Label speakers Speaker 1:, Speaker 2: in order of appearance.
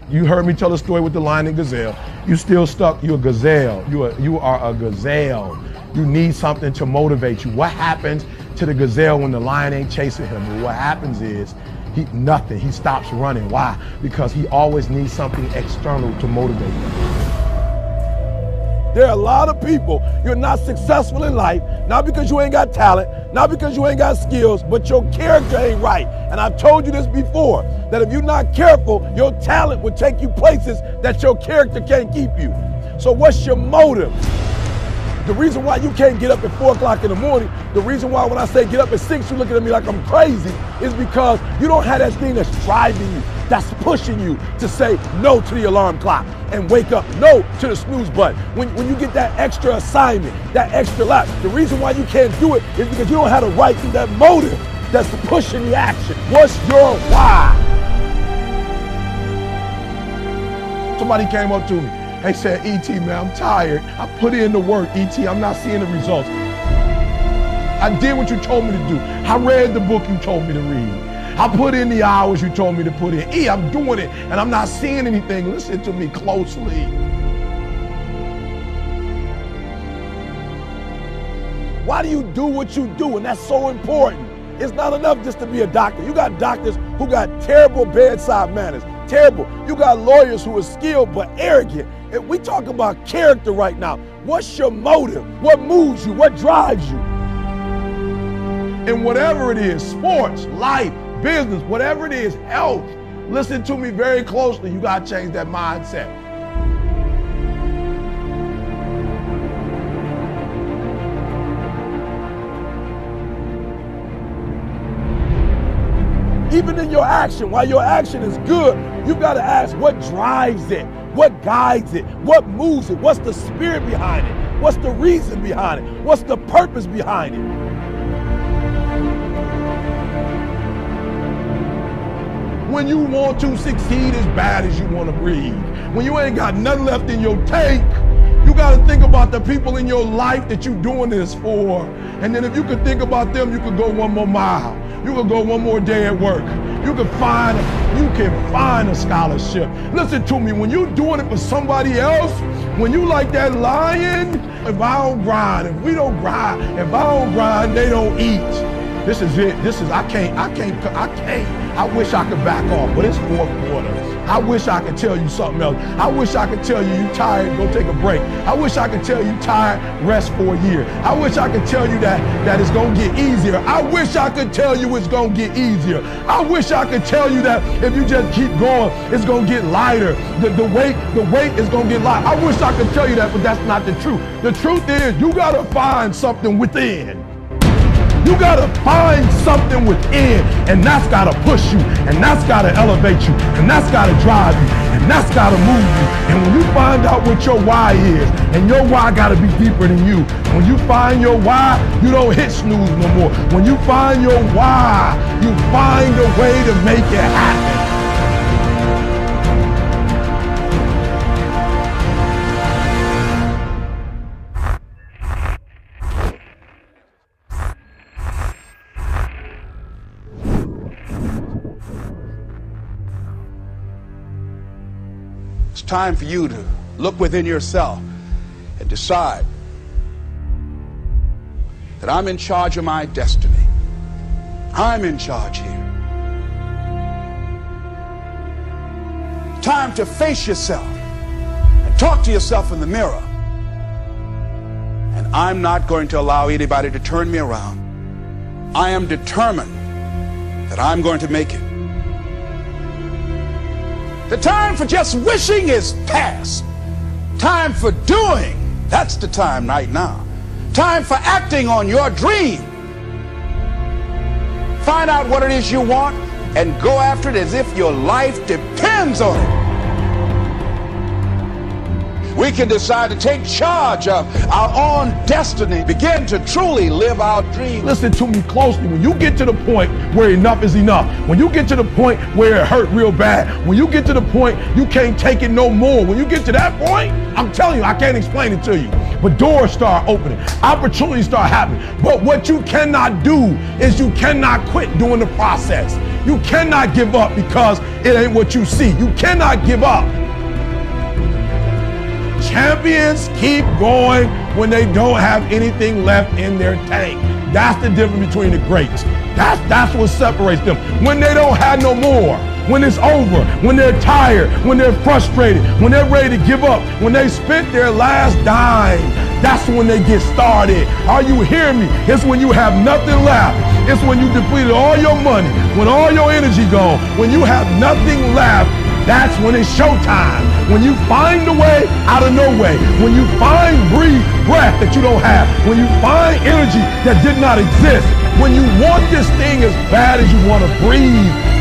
Speaker 1: You heard me tell the story with the lion and gazelle. You still stuck. You're a gazelle. You are a gazelle. You need something to motivate you. What happens to the gazelle when the lion ain't chasing him? Well, what happens is nothing. He stops running. Why? Because he always needs something external to motivate him. There are a lot of people, you're not successful in life, not because you ain't got talent, not because you ain't got skills, but your character ain't right. And I've told you this before, that if you're not careful, your talent will take you places that your character can't keep you. So what's your motive? The reason why you can't get up at 4 o'clock in the morning, the reason why when I say get up at 6, you're looking at me like I'm crazy, is because you don't have that thing that's driving you, that's pushing you to say no to the alarm clock and wake up, no to the snooze button. When you get that extra assignment, that extra lap, the reason why you can't do it is because you don't have the right to that motive that's pushing the action. What's your why? Somebody came up to me. They said, E.T., man, I'm tired. I put in the work, E.T., I'm not seeing the results. I did what you told me to do. I read the book you told me to read. I put in the hours you told me to put in. I'm doing it, and I'm not seeing anything. Listen to me closely. Why do you do what you do? And that's so important. It's not enough just to be a doctor. You got doctors who got terrible bedside manners. Terrible. You got lawyers who are skilled but arrogant. And we talk about character right now. What's your motive? What moves you? What drives you? And whatever it is, sports, life, business, whatever it is, health, listen to me very closely. You got to change that mindset. Even in your action, while your action is good, you've got to ask what drives it, what guides it, what moves it, what's the spirit behind it, what's the reason behind it, what's the purpose behind it. When you want to succeed as bad as you want to breathe, when you ain't got nothing left in your tank, you got to think about the people in your life that you're doing this for. And then if you could think about them, you could go one more mile. You could go one more day at work. You can find a scholarship. Listen to me, when you're doing it for somebody else, when you like that lion, if I don't grind, if we don't grind, if I don't grind, they don't eat. This is it. I wish I could back off, but it's 4th quarter. I wish I could tell you something else. I wish I could tell you you tired, go take a break. I wish I could tell you tired, rest for a year. I wish I could tell you that it's gonna get easier. I wish I could tell you it's gonna get easier. I wish I could tell you that if you just keep going, it's gonna get lighter. The weight is gonna get lighter. I wish I could tell you that, but that's not the truth. The truth is you gotta find something within. You gotta find something within, and that's gotta push you, and that's gotta elevate you, and that's gotta drive you, and that's gotta move you. And when you find out what your why is, and your why gotta be deeper than you, when you find your why, you don't hit snooze no more. When you find your why, you find a way to make it happen.
Speaker 2: It's time for you to look within yourself and decide that I'm in charge of my destiny. I'm in charge here. Time to face yourself and talk to yourself in the mirror. And I'm not going to allow anybody to turn me around. I am determined that I'm going to make it. The time for just wishing is past. Time for doing, that's the time right now. Time for acting on your dream. Find out what it is you want and go after it as if your life depends on it. We can decide to take charge of our own destiny, begin to truly live our dreams.
Speaker 1: Listen to me closely. When you get to the point where enough is enough, when you get to the point where it hurt real bad, when you get to the point you can't take it no more, when you get to that point, I'm telling you, I can't explain it to you, but doors start opening, opportunities start happening. But what you cannot do is you cannot quit during the process. You cannot give up because it ain't what you see. You cannot give up. Champions keep going when they don't have anything left in their tank. That's the difference between the greats. That's what separates them. When they don't have no more, when it's over, when they're tired, when they're frustrated, when they're ready to give up, when they spent their last dime, that's when they get started. Are you hearing me? It's when you have nothing left. It's when you depleted all your money, when all your energy gone, when you have nothing left. That's when it's showtime. When you find a way out of no way. When you find breath that you don't have. When you find energy that did not exist. When you want this thing as bad as you want to breathe.